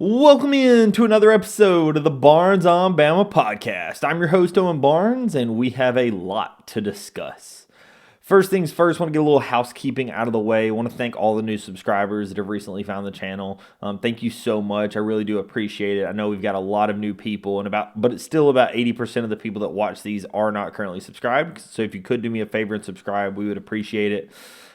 Welcome in to another episode of the Barnes on Bama podcast. I'm your host, Owen Barnes, and we have a lot to discuss. First things first, want to get a little housekeeping out of the way. I want to thank all the new subscribers that have recently found the channel. Thank you so much. I really do appreciate it. I know we've got a lot of new people, but it's still about 80% of the people that watch these are not currently subscribed. So if you could do me a favor and subscribe, we would appreciate it.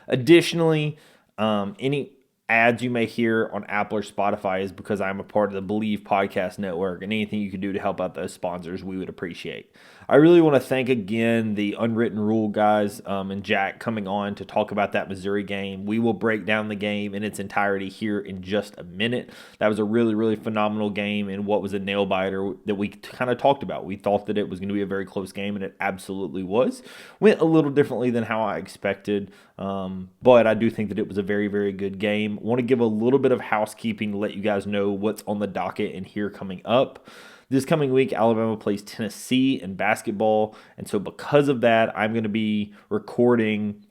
Additionally, any ads you may hear on Apple or Spotify is because I'm a part of the Believe Podcast Network, and anything you could do to help out those sponsors, we would appreciate. I really want to thank again the Unwritten Rule guys and Jack coming on to talk about that Missouri game. We will break down the game in its entirety here in just a minute. That was a really, really phenomenal game and what was a nail biter that we kind of talked about. We thought that it was going to be a very close game, and it absolutely was. Went a little differently than how I expected, but I do think that it was a very, very good game. Want to give a little bit of housekeeping to let you guys know what's on the docket and here coming up. This coming week, Alabama plays Tennessee in basketball, and so because of that, I'm going to be recording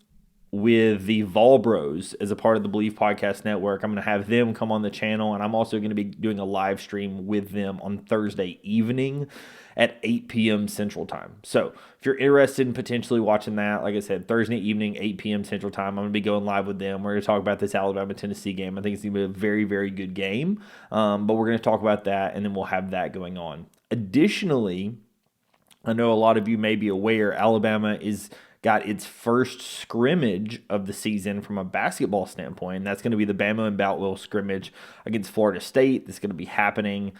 with the Vol Bros as a part of the Believe Podcast Network. I'm going to have them come on the channel, and I'm also going to be doing a live stream with them on Thursday evening at 8 p.m. Central Time. So if you're interested in potentially watching that, like I said, Thursday evening, 8 p.m. Central Time, I'm going to be going live with them. We're going to talk about this Alabama-Tennessee game. I think it's going to be a very, very good game, but we're going to talk about that, and then we'll have that going on. Additionally, I know a lot of you may be aware, Alabama got its first scrimmage of the season from a basketball standpoint. And that's going to be the Bama and Boutwell scrimmage against Florida State. That's going to be happening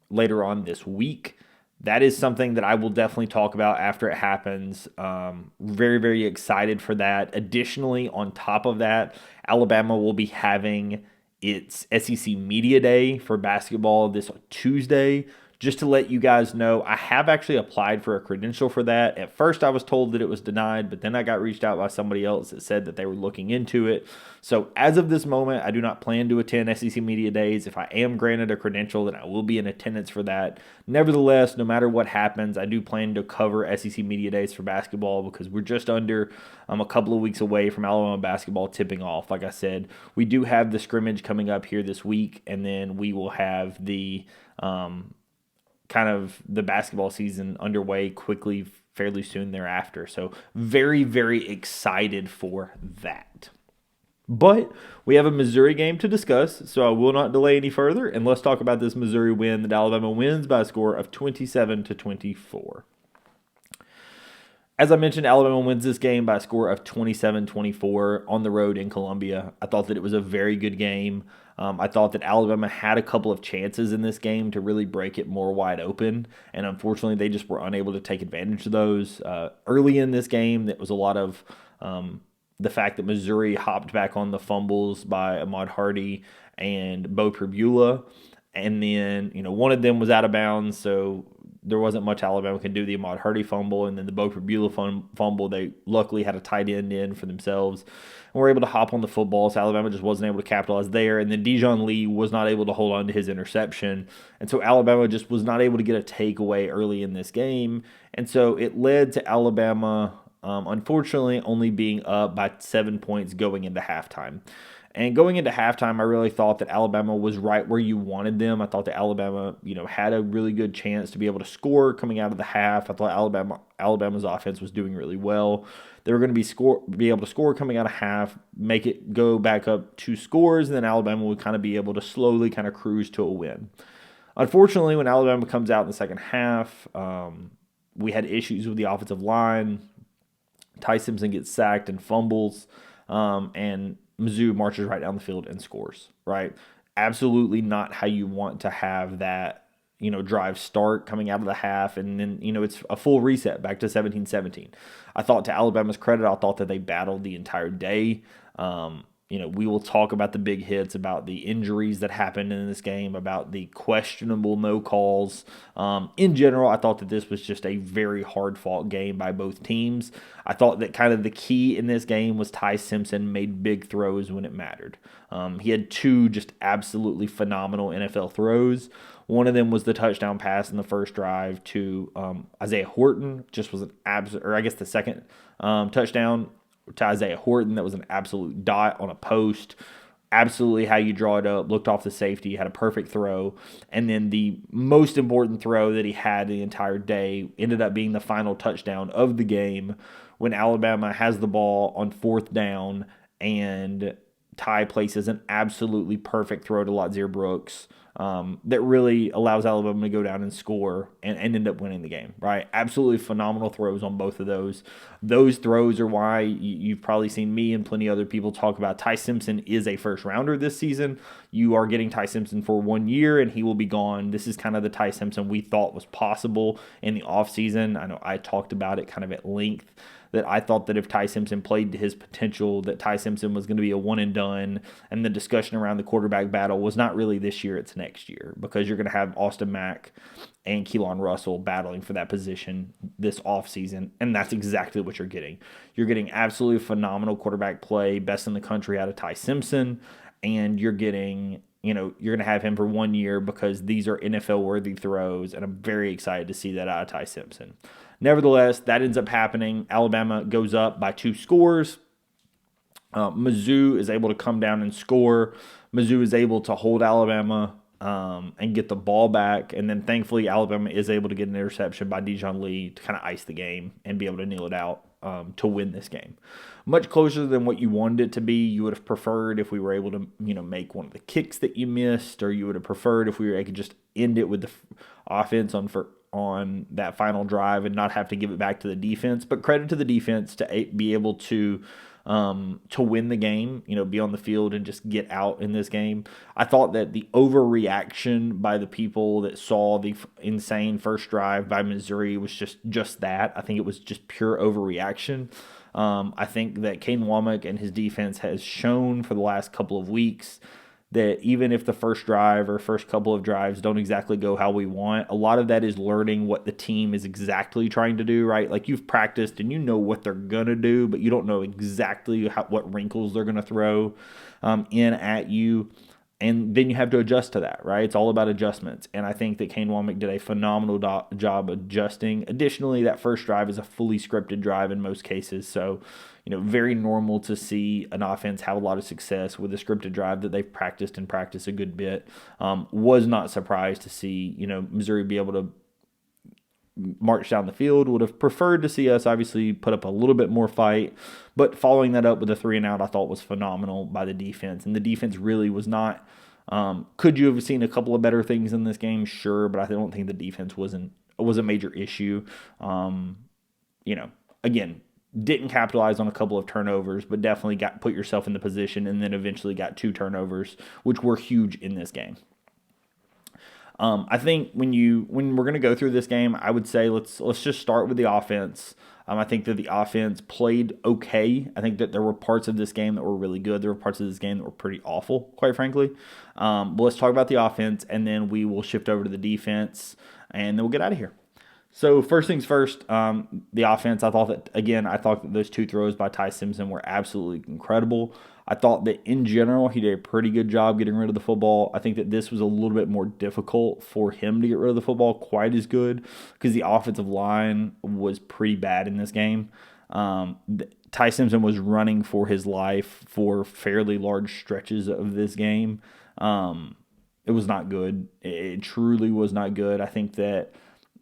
later on this week. That is something that I will definitely talk about after it happens. Very, very excited for that. Additionally, on top of that, Alabama will be having its SEC Media Day for basketball this Tuesday. Just to let you guys know, I have actually applied for a credential for that. At first, I was told that it was denied, but then I got reached out by somebody else that said that they were looking into it. So as of this moment, I do not plan to attend SEC Media Days. If I am granted a credential, then I will be in attendance for that. Nevertheless, no matter what happens, I do plan to cover SEC Media Days for basketball because we're just under a couple of weeks away from Alabama basketball tipping off. Like I said, we do have the scrimmage coming up here this week, and then we will have the kind of the basketball season underway quickly, fairly soon thereafter. So very, very excited for that. But we have a Missouri game to discuss, so I will not delay any further, and let's talk about this Missouri win that Alabama wins by a score of 27-24. As I mentioned, Alabama wins this game by a score of 27-24 on the road in Columbia. I thought that it was a very good game. I thought that Alabama had a couple of chances in this game to really break it more wide open, and unfortunately they just were unable to take advantage of those. Early in this game, that was a lot of the fact that Missouri hopped back on the fumbles by Ahmad Hardy and Bo Perbula, and then one of them was out of bounds, so there wasn't much Alabama can do. The Ahmad Hardy fumble and then the Bo Perbula fumble, they luckily had a tight end in for themselves and were able to hop on the football, so Alabama just wasn't able to capitalize there. And then Dijon Lee was not able to hold on to his interception, and so Alabama just was not able to get a takeaway early in this game, and so it led to Alabama, unfortunately, only being up by 7 points going into halftime. And going into halftime, I really thought that Alabama was right where you wanted them. I thought that Alabama, had a really good chance to be able to score coming out of the half. I thought Alabama's offense was doing really well. They were going to be able to score coming out of half, make it go back up 2 scores, and then Alabama would kind of be able to slowly kind of cruise to a win. Unfortunately, when Alabama comes out in the second half, we had issues with the offensive line. Ty Simpson gets sacked and fumbles, and Mizzou marches right down the field and scores, right? Absolutely not how you want to have that, drive start coming out of the half. And then, it's a full reset back to 17-17. I thought, to Alabama's credit, I thought that they battled the entire day. We will talk about the big hits, about the injuries that happened in this game, about the questionable no calls. In general, I thought that this was just a very hard-fought game by both teams. I thought that kind of the key in this game was Ty Simpson made big throws when it mattered. He had 2 just absolutely phenomenal NFL throws. One of them was the touchdown pass in the first drive to Isaiah Horton. Just was an absolute, or I guess the second touchdown to Isaiah Horton, that was an absolute dot on a post. absolutely how you draw it up, looked off the safety, had a perfect throw. And then the most important throw that he had the entire day ended up being the final touchdown of the game when Alabama has the ball on fourth down and Ty places an absolutely perfect throw to Latzir Brooks that really allows Alabama to go down and score and end up winning the game, right? Absolutely phenomenal throws on both of those. Those throws are why you've probably seen me and plenty of other people talk about Ty Simpson is a first rounder this season. You are getting Ty Simpson for 1 year and he will be gone. This is kind of the Ty Simpson we thought was possible in the offseason. I know I talked about it kind of at length, that I thought that if Ty Simpson played to his potential, that Ty Simpson was going to be a one and done. And the discussion around the quarterback battle was not really this year, it's next year, because you're going to have Austin Mack and Keelan Russell battling for that position this offseason. And that's exactly what you're getting. You're getting absolutely phenomenal quarterback play, best in the country out of Ty Simpson. And you're getting, you're going to have him for 1 year because these are NFL-worthy throws. And I'm very excited to see that out of Ty Simpson. Nevertheless, that ends up happening. Alabama goes up by 2 scores. Mizzou is able to come down and score. Mizzou is able to hold Alabama and get the ball back. And then thankfully, Alabama is able to get an interception by Dijon Lee to kind of ice the game and be able to kneel it out to win this game. Much closer than what you wanted it to be. You would have preferred if we were able to, make one of the kicks that you missed, or you would have preferred if we could just end it with the offense on that final drive and not have to give it back to the defense. But credit to the defense to be able to win the game, be on the field and just get out in this game. I thought that the overreaction by the people that saw the insane first drive by Missouri was just that. I think it was just pure overreaction. I think that Caden Womack and his defense has shown for the last couple of weeks that even if the first drive or first couple of drives don't exactly go how we want, a lot of that is learning what the team is exactly trying to do, right? Like you've practiced and you know what they're going to do, but you don't know exactly what wrinkles they're going to throw in at you. And then you have to adjust to that, right? It's all about adjustments. And I think that Kane Womack did a phenomenal job adjusting. Additionally, that first drive is a fully scripted drive in most cases. So, very normal to see an offense have a lot of success with a scripted drive that they've practiced a good bit. Was not surprised to see, Missouri be able to march down the field. Would have preferred to see us obviously put up a little bit more fight, but following that up with a 3-and-out I thought was phenomenal by the defense. And the defense really was not could you have seen a couple of better things in this game? Sure, but I don't think the defense was a major issue. Again, didn't capitalize on a couple of turnovers, but definitely put yourself in the position and then eventually got 2 turnovers, which were huge in this game. I think when we're going to go through this game, I would say let's just start with the offense. I think that the offense played okay. I think that there were parts of this game that were really good. There were parts of this game that were pretty awful, quite frankly. But let's talk about the offense, and then we will shift over to the defense, and then we'll get out of here. So first things first, the offense, I thought that those 2 throws by Ty Simpson were absolutely incredible. I thought that in general, he did a pretty good job getting rid of the football. I think that this was a little bit more difficult for him to get rid of the football quite as good because the offensive line was pretty bad in this game. Ty Simpson was running for his life for fairly large stretches of this game. It was not good. It truly was not good. I think that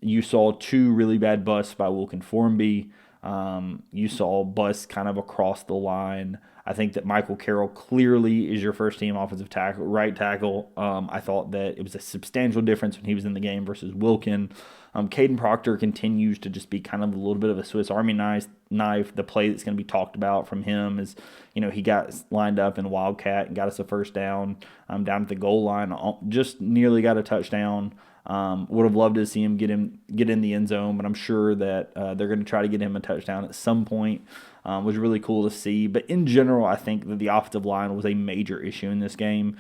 you saw 2 really bad busts by Wilkin Formby. You saw busts kind of across the line. I think that Michael Carroll clearly is your first-team offensive tackle, right tackle. I thought that it was a substantial difference when he was in the game versus Wilkin. Caden Proctor continues to just be kind of a little bit of a Swiss Army knife. The play that's going to be talked about from him is, he got lined up in Wildcat and got us a first down down at the goal line, just nearly got a touchdown. Would have loved to see him get in the end zone, but I'm sure that they're going to try to get him a touchdown at some point. Was really cool to see. But in general, I think that the offensive line was a major issue in this game.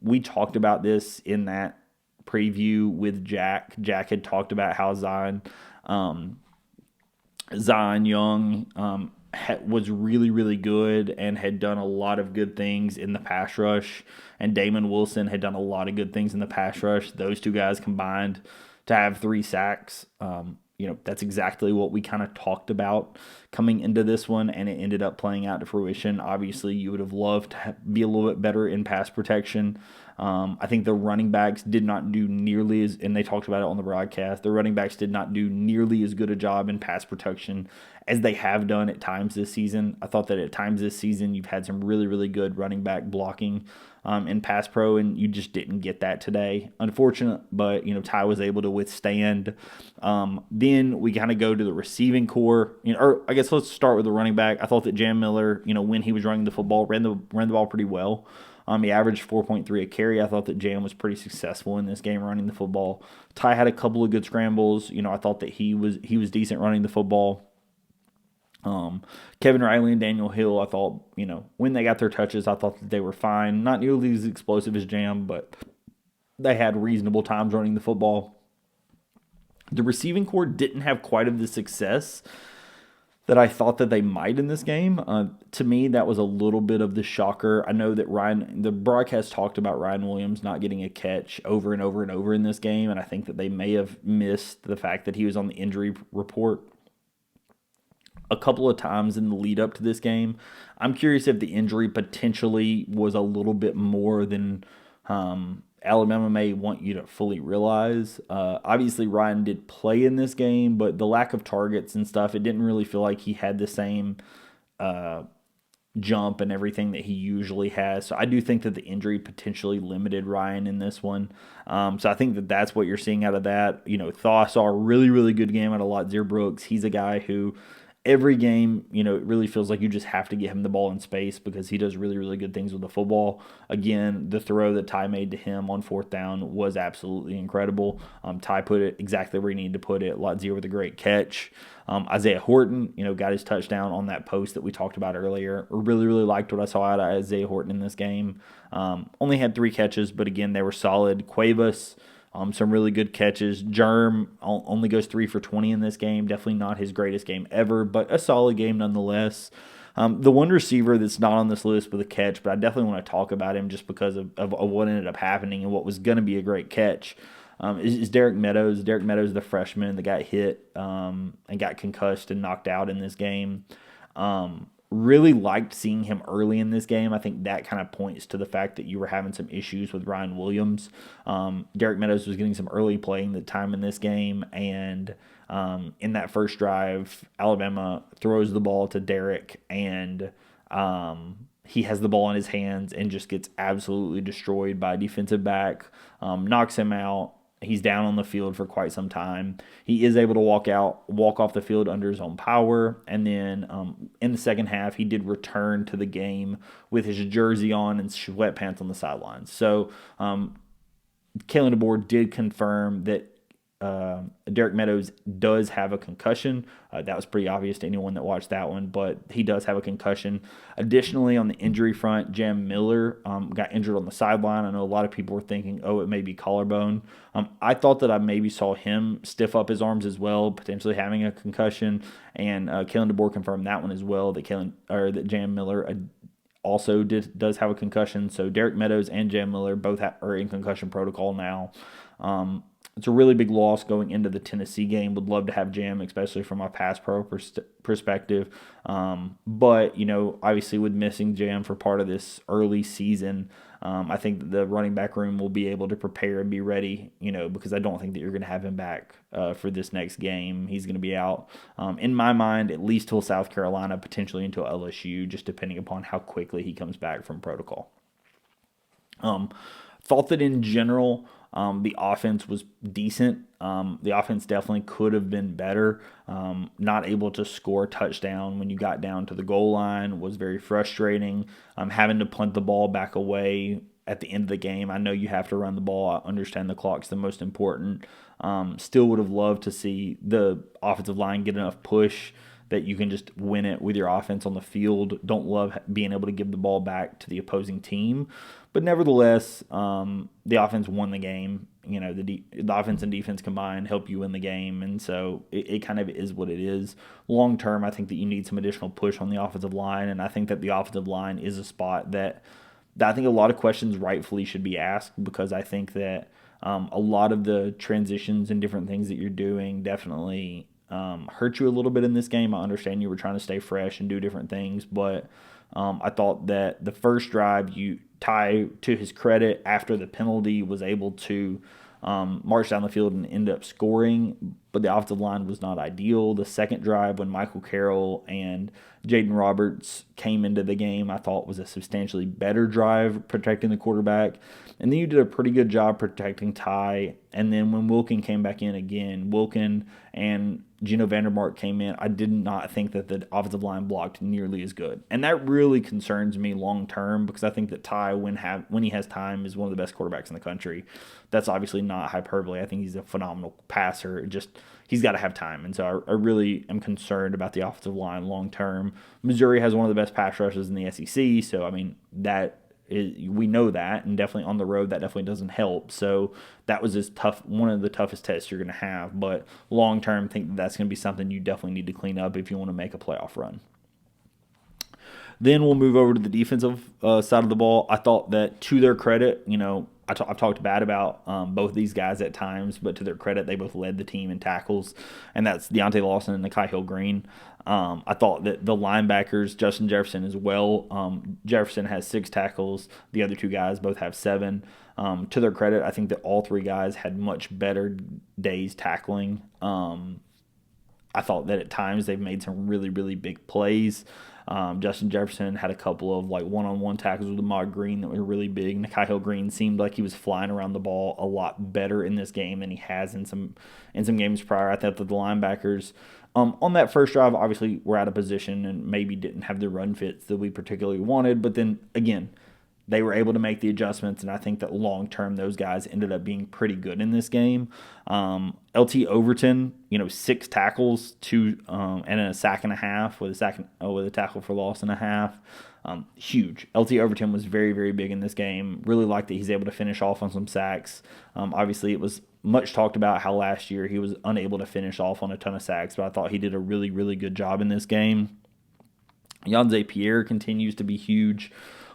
We talked about this in that preview with Jack. Jack had talked about how Zion Young was really, really good and had done a lot of good things in the pass rush. And Damon Wilson had done a lot of good things in the pass rush. Those 2 guys combined to have 3 sacks. That's exactly what we kind of talked about coming into this one, and it ended up playing out to fruition. Obviously, you would have loved to be a little bit better in pass protection. I think the running backs did not do nearly as, and they talked about it on the broadcast, the running backs did not do nearly as good a job in pass protection as they have done at times this season. I thought that at times this season you've had some really, really good running back blocking in pass pro, and you just didn't get that today. Unfortunate, but Ty was able to withstand. Then we kind of go to the receiving core, or I guess let's start with the running back. I thought that Jam Miller, when he was running the football, ran the ball pretty well. He averaged 4.3 a carry. I thought that Jam was pretty successful in this game running the football. Ty had a couple of good scrambles. I thought that he was decent running the football. Kevin Riley and Daniel Hill, I thought, when they got their touches, I thought that they were fine. Not nearly as explosive as Jam, but they had reasonable times running the football. The receiving core didn't have quite of the success that I thought that they might in this game. To me, that was a little bit of the shocker. I know that the broadcast talked about Ryan Williams not getting a catch over and over and over in this game, and I think that they may have missed the fact that he was on the injury report a couple of times in the lead up to this game. I'm curious if the injury potentially was a little bit more than Alabama may want you to fully realize. Obviously, Ryan did play in this game, but the lack of targets and stuff, it didn't really feel like he had the same jump and everything that he usually has. So I do think that the injury potentially limited Ryan in this one. So I think that that's what you're seeing out of that. Thaw saw a really, really good game out of Lotzir Brooks. He's a guy who every game, it really feels like you just have to get him the ball in space because he does really, really good things with the football. Again, the throw that Ty made to him on fourth down was absolutely incredible. Ty put it exactly where he needed to put it. Lotzir with a great catch. Isaiah Horton, got his touchdown on that post that we talked about earlier. Really, really liked what I saw out of Isaiah Horton in this game. Only had 3 catches, but again, they were solid. Cuevas, some really good catches. Germ only goes 3 for 20 in this game. Definitely not his greatest game ever, but a solid game nonetheless. The one receiver that's not on this list with a catch, but I definitely want to talk about him just because of what ended up happening and what was going to be a great catch, is Derek Meadows. Derek Meadows, the freshman that got hit and got concussed and knocked out in this game. Really liked seeing him early in this game. I think that kind of points to the fact that you were having some issues with Ryan Williams. Derek Meadows was getting some early playing time in this game, and in that first drive, Alabama throws the ball to Derek, and he has the ball in his hands and just gets absolutely destroyed by a defensive back, knocks him out. He's down on the field for quite some time. He is able to walk off the field under his own power. And then in the second half, he did return to the game with his jersey on and sweatpants on the sidelines. So Kalen DeBoer did confirm that Derek Meadows does have a concussion. That was pretty obvious to anyone that watched that one, but he does have a concussion. Additionally, on the injury front, Jam Miller got injured on the sideline. I know a lot of people were thinking, it may be collarbone. I thought that I maybe saw him stiff up his arms as well, potentially having a concussion, and Kalen DeBoer confirmed that one as well, that Jam Miller also does have a concussion. So Derek Meadows and Jam Miller both are in concussion protocol now. It's a really big loss going into the Tennessee game. Would love to have Jam, especially from a pass pro perspective. But, obviously with missing Jam for part of this early season, I think that the running back room will be able to prepare and be ready, because I don't think that you're going to have him back for this next game. He's going to be out, in my mind, at least till South Carolina, potentially until LSU, just depending upon how quickly he comes back from protocol. Thought that in general, the offense was decent. The offense definitely could have been better. Not able to score a touchdown when you got down to the goal line was very frustrating. Having to punt the ball back away at the end of the game. I know you have to run the ball. I understand the clock's the most important. Still would have loved to see the offensive line get enough push that you can just win it with your offense on the field. Don't love being able to give the ball back to the opposing team. But nevertheless, the offense won the game. The offense and defense combined help you win the game. And so it kind of is what it is. Long term, I think that you need some additional push on the offensive line. And I think that the offensive line is a spot that I think a lot of questions rightfully should be asked, because I think that a lot of the transitions and different things that you're doing definitely hurt you a little bit in this game. I understand you were trying to stay fresh and do different things, but I thought that the first drive, Ty, to his credit, after the penalty, was able to march down the field and end up scoring, but the offensive line was not ideal. The second drive, when Michael Carroll and Jaden Roberts came into the game, I thought was a substantially better drive protecting the quarterback. And then you did a pretty good job protecting Ty. And then when Wilkin came back in again, Wilkin and Geno Vandermark came in, I did not think that the offensive line blocked nearly as good. And that really concerns me long term, because I think that Ty, when he has time, is one of the best quarterbacks in the country. That's obviously not hyperbole. I think he's a phenomenal passer. He's got to have time. And so I really am concerned about the offensive line long term. Missouri has one of the best pass rushes in the SEC. So, I mean, we know that, and definitely on the road, that definitely doesn't help. So that was one of the toughest tests you're going to have. But long term, I think that's going to be something you definitely need to clean up if you want to make a playoff run. Then we'll move over to the defensive side of the ball. I thought that, to their credit, I've talked bad about both these guys at times, but to their credit, they both led the team in tackles, and that's Deontay Lawson and Nikhai Hill-Green. I thought that the linebackers, Justin Jefferson as well, Jefferson has 6 tackles. The other 2 guys both have 7. To their credit, I think that all 3 guys had much better days tackling. I thought that at times they've made some really, really big plays. Justin Jefferson had a couple of one-on-one tackles with Ahmad Green that were really big. Nikhai Hill-Green seemed like he was flying around the ball a lot better in this game than he has in some games prior. I thought that the linebackers on that first drive obviously were out of position and maybe didn't have the run fits that we particularly wanted. But then again, they were able to make the adjustments, and I think that long term those guys ended up being pretty good in this game. LT Overton, 6 tackles, 2 and a sack and a half with a tackle for loss and a half. Huge. LT Overton was very, very big in this game. Really liked that he's able to finish off on some sacks. Obviously, it was much talked about how last year he was unable to finish off on a ton of sacks, but I thought he did a really, really good job in this game. Yanze Pierre continues to be huge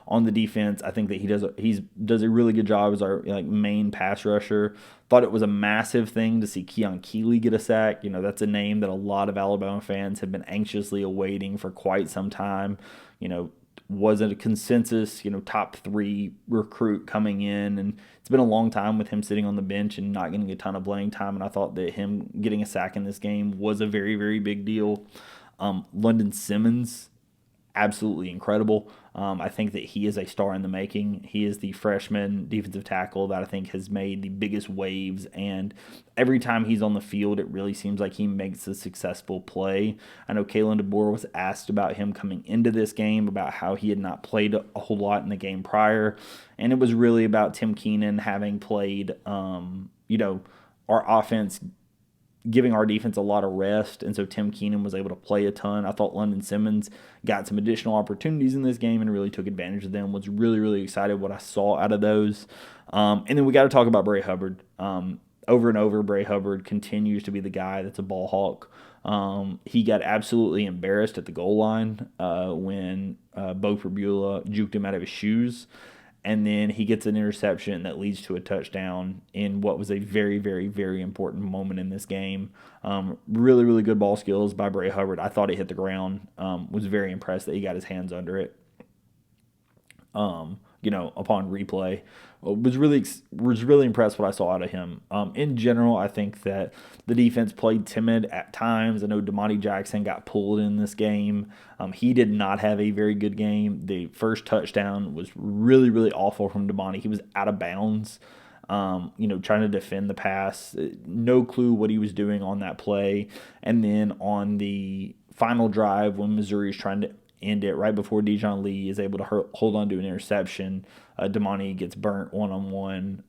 on the defense. I think that he does a really good job as our main pass rusher. Thought it was a massive thing to see Keon Keeley get a sack. That's a name that a lot of Alabama fans have been anxiously awaiting for quite some time. Wasn't a consensus, top 3 recruit coming in, and it's been a long time with him sitting on the bench and not getting a ton of playing time. And I thought that him getting a sack in this game was a very, very big deal. London Simmons, absolutely incredible. I think that he is a star in the making. He is the freshman defensive tackle that I think has made the biggest waves, and every time he's on the field, it really seems like he makes a successful play. I know Kalen DeBoer was asked about him coming into this game, about how he had not played a whole lot in the game prior, and it was really about Tim Keenan having played, our offense giving our defense a lot of rest, and so Tim Keenan was able to play a ton. I thought London Simmons got some additional opportunities in this game and really took advantage of them. Was really, really excited what I saw out of those. And then we got to talk about Bray Hubbard. Over and over, Bray Hubbard continues to be the guy that's a ball hawk. He got absolutely embarrassed at the goal line when Bo Perbula juked him out of his shoes. And then he gets an interception that leads to a touchdown in what was a very, very, very important moment in this game. Really, really good ball skills by Bray Hubbard. I thought it hit the ground. Was very impressed that he got his hands under it. Upon replay, was really impressed what I saw out of him. In general, I think that the defense played timid at times. I know Damani Jackson got pulled in this game. He did not have a very good game. The first touchdown was really, really awful from Damani. He was out of bounds. Trying to defend the pass. No clue what he was doing on that play. And then on the final drive, when Missouri is trying to end it right before Dijon Lee is able to hold on to an interception, Damani gets burnt one-on-one.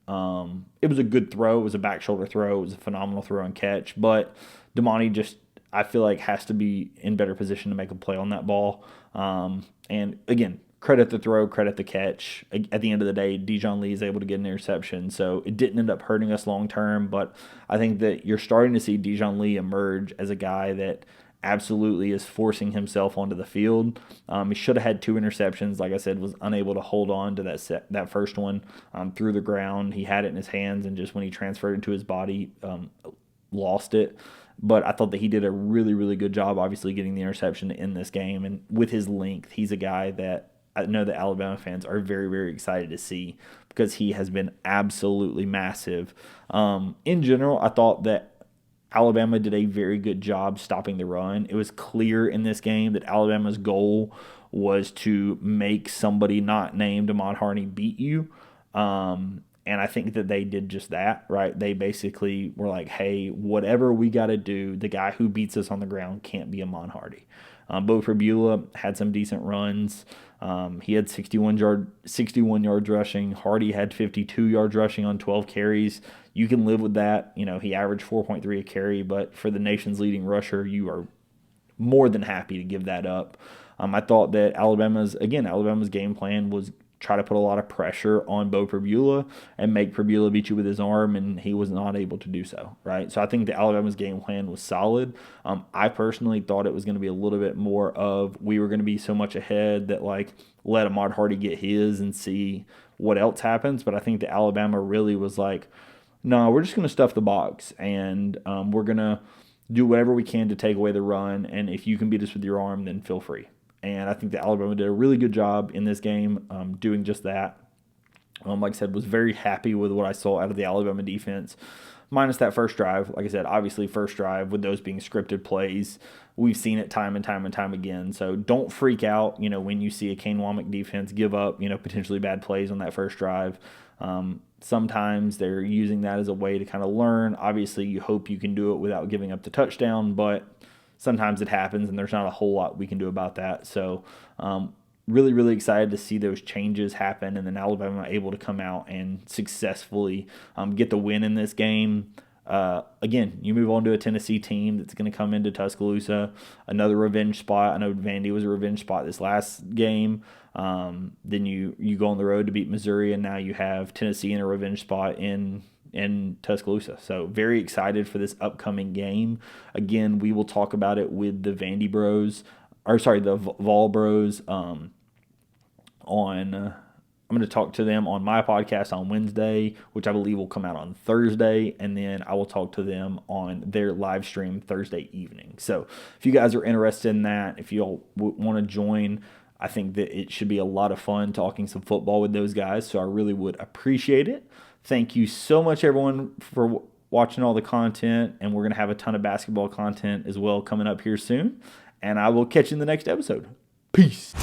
It was a good throw. It was a back shoulder throw. It was a phenomenal throw and catch. But Damani just, I feel like, has to be in better position to make a play on that ball. And again, credit the throw, credit the catch. At the end of the day, Dijon Lee is able to get an interception. So it didn't end up hurting us long term. But I think that you're starting to see Dijon Lee emerge as a guy that absolutely is forcing himself onto the field. He should have had 2 interceptions. Like I said, was unable to hold on to that first one through the ground. He had it in his hands, and just when he transferred it to his body, lost it. But I thought that he did a really, really good job, obviously, getting the interception in this game. And with his length, he's a guy that I know that Alabama fans are very, very excited to see because he has been absolutely massive. In general, I thought that Alabama did a very good job stopping the run. It was clear in this game that Alabama's goal was to make somebody not named Ahmad Harney beat you. And I think that they did just that, right? They basically were like, hey, whatever we got to do, the guy who beats us on the ground can't be Ahmad Hardy. Bo Prabula had some decent runs. He had 61 yards rushing. Hardy had 52 yards rushing on 12 carries. You can live with that. He averaged 4.3 a carry, but for the nation's leading rusher, you are more than happy to give that up. I thought that Alabama's game plan was try to put a lot of pressure on Bo Prabula and make Prabula beat you with his arm, and he was not able to do so, right? So I think the Alabama's game plan was solid. I personally thought it was going to be a little bit more of we were going to be so much ahead that, let Ahmad Hardy get his and see what else happens. But I think that Alabama really was like, no, we're just going to stuff the box, and we're going to do whatever we can to take away the run, and if you can beat us with your arm, then feel free. And I think that Alabama did a really good job in this game doing just that. Like I said, was very happy with what I saw out of the Alabama defense, minus that first drive. Like I said, obviously first drive with those being scripted plays. We've seen it time and time and time again. So don't freak out, when you see a Kane Womack defense give up, potentially bad plays on that first drive. Sometimes they're using that as a way to kind of learn. Obviously, you hope you can do it without giving up the touchdown, but sometimes it happens, and there's not a whole lot we can do about that. So really, really excited to see those changes happen, and then Alabama able to come out and successfully get the win in this game. Again, you move on to a Tennessee team that's going to come into Tuscaloosa, another revenge spot. I know Vandy was a revenge spot this last game. Then you go on the road to beat Missouri, and now you have Tennessee in a revenge spot in Tuscaloosa. So very excited for this upcoming game. Again, we will talk about it with the the Vol Bros I'm going to talk to them on my podcast on Wednesday, which I believe will come out on Thursday, and then I will talk to them on their live stream Thursday evening. So if you guys are interested in that, if you all want to join, I think that it should be a lot of fun talking some football with those guys, so I really would appreciate it. Thank you so much, everyone, for watching all the content, and we're going to have a ton of basketball content as well coming up here soon, and I will catch you in the next episode. Peace.